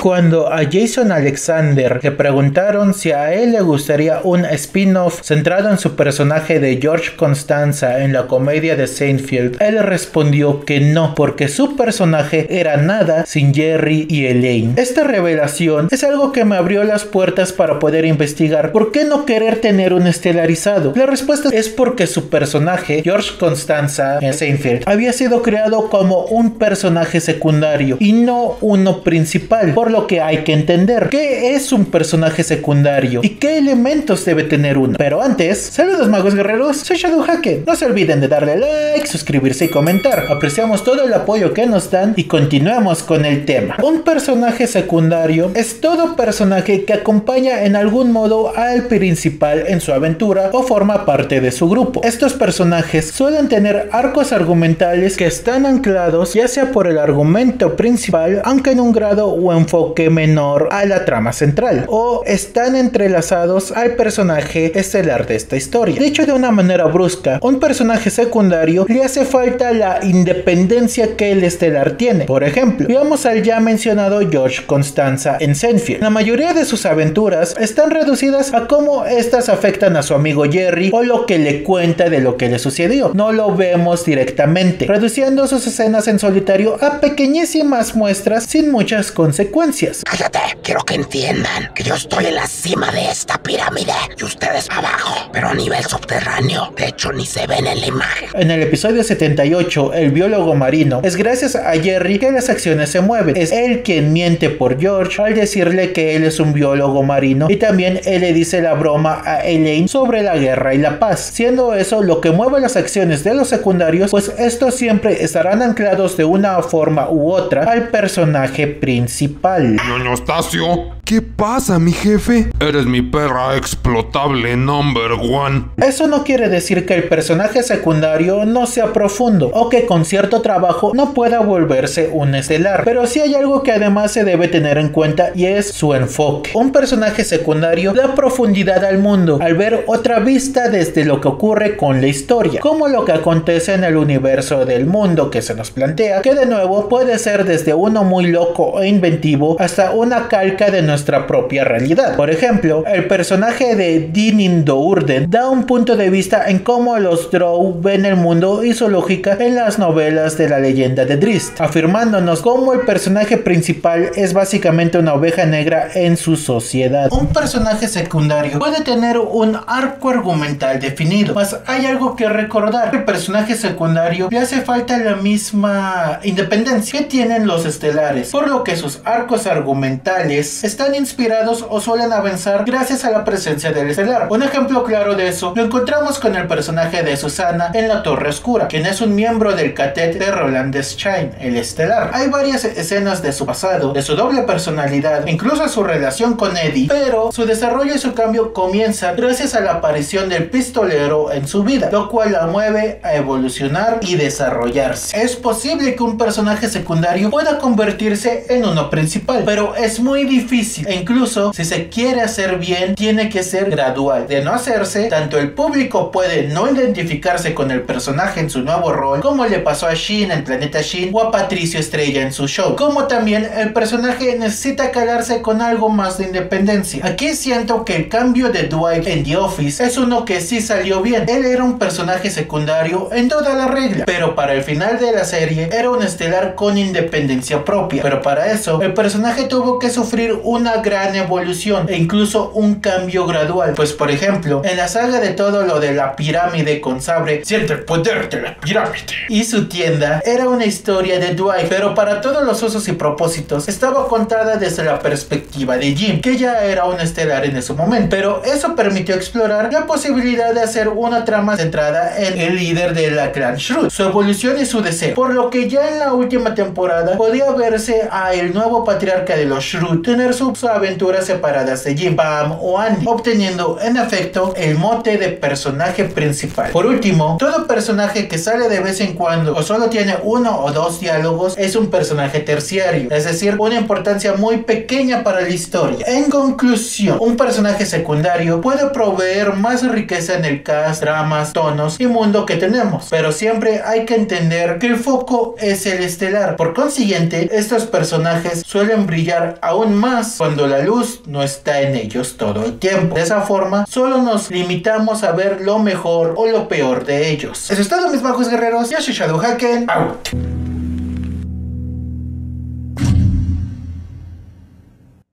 Cuando a Jason Alexander le preguntaron si a él le gustaría un spin-off centrado en su personaje de George Costanza en la comedia de Seinfeld, él respondió que no, porque su personaje era nada sin Jerry y Elaine. Esta revelación es algo que me abrió las puertas para poder investigar por qué no querer tener un estelarizado. La respuesta es porque su personaje, George Costanza en Seinfeld, había sido creado como un personaje secundario y no uno principal, por lo que hay que entender qué es un personaje secundario y qué elementos debe tener uno. Pero antes, saludos magos guerreros, soy Shadowhaken. No se olviden de darle like, suscribirse y comentar. Apreciamos todo el apoyo que nos dan y continuemos con el tema. Un personaje secundario es todo personaje que acompaña en algún modo al principal en su aventura o forma parte de su grupo. Estos personajes suelen tener arcos argumentales que están anclados ya sea por el argumento principal, aunque en un grado o enfoque menor a la trama central, o están entrelazados al personaje estelar de esta historia. Dicho de una manera brusca, un personaje secundario le hace falta la independencia que el estelar tiene. Por ejemplo, veamos al ya mencionado George Costanza en Seinfeld. La mayoría de sus aventuras están reducidas a cómo estas afectan a su amigo Jerry o lo que le cuenta de lo que le sucedió. No lo vemos directamente, reduciendo sus escenas en solitario a pequeñísimas muestras sin muchas consecuencias. Cállate, quiero que entiendan que yo estoy en la cima de esta pirámide y ustedes abajo, pero a nivel subterráneo. De hecho, ni se ven en la imagen. En el episodio 78, el biólogo marino, es gracias a Jerry que las acciones se mueven. Es él quien miente por George al decirle que él es un biólogo marino, y también él le dice la broma a Elaine sobre la guerra y la paz. Siendo eso lo que mueve las acciones de los secundarios, pues estos siempre estarán anclados de una forma u otra al personaje principal. Ñoñostasio, ¿qué pasa, mi jefe? Eres mi perra explotable number one. Eso no quiere decir que el personaje secundario no sea profundo o que con cierto trabajo no pueda volverse un estelar, pero sí hay algo que además se debe tener en cuenta y es su enfoque. Un personaje secundario da profundidad al mundo al ver otra vista desde lo que ocurre con la historia, como lo que acontece en el universo del mundo que se nos plantea, que de nuevo puede ser desde uno muy loco e inventivo hasta una calca de nuestra propia realidad. Por ejemplo, el personaje de Dinin Dourden da un punto de vista en cómo los Drow ven el mundo y su lógica en las novelas de la leyenda de Drizzt, afirmándonos cómo el personaje principal es básicamente una oveja negra en su sociedad. Un personaje secundario puede tener un arco argumental definido, mas hay algo que recordar: el personaje secundario le hace falta la misma independencia que tienen los estelares, por lo que sus arcos argumentales están inspirados o suelen avanzar gracias a la presencia del estelar. Un ejemplo claro de eso lo encontramos con el personaje de Susana en La Torre Oscura, quien es un miembro del catet de Roland Deschain, el estelar. Hay varias escenas de su pasado, de su doble personalidad, incluso su relación con Eddie, pero su desarrollo y su cambio comienza gracias a la aparición del pistolero en su vida, lo cual la mueve a evolucionar y desarrollarse. Es posible que un personaje secundario pueda convertirse en uno principal, pero es muy difícil, e incluso si se quiere hacer bien tiene que ser gradual. De no hacerse, tanto el público puede no identificarse con el personaje en su nuevo rol, como le pasó a Shin en Planeta Shin o a Patricio Estrella en su show, como también el personaje necesita calarse con algo más de independencia. Aquí siento que el cambio de Dwight en The Office es uno que sí salió bien. Él era un personaje secundario en toda la regla, pero para el final de la serie era un estelar con independencia propia. Pero para eso el personaje tuvo que sufrir una gran evolución e incluso un cambio gradual. Pues por ejemplo, en la saga de todo lo de la pirámide con Sabre, siente el poder de la pirámide, y su tienda era una historia de Dwight, pero para todos los usos y propósitos estaba contada desde la perspectiva de Jim, que ya era un estelar en ese momento, pero eso permitió explorar la posibilidad de hacer una trama centrada en el líder de la clan Shroud, su evolución y su deseo, por lo que ya en la última temporada podía verse a el nuevo patriarca de los Shroud tener su sus aventuras separadas de Jim, Pam o Andy, obteniendo en efecto el mote de personaje principal. Por último, todo personaje que sale de vez en cuando o solo tiene uno o dos diálogos es un personaje terciario, es decir, una importancia muy pequeña para la historia. En conclusión, un personaje secundario puede proveer más riqueza en el cast, dramas, tonos y mundo que tenemos, pero siempre hay que entender que el foco es el estelar. Por consiguiente, estos personajes suelen brillar aún más cuando la luz no está en ellos todo el tiempo. De esa forma, solo nos limitamos a ver lo mejor o lo peor de ellos. Eso es todo, mis bajos guerreros. Yo soy Shadowhaken. Out.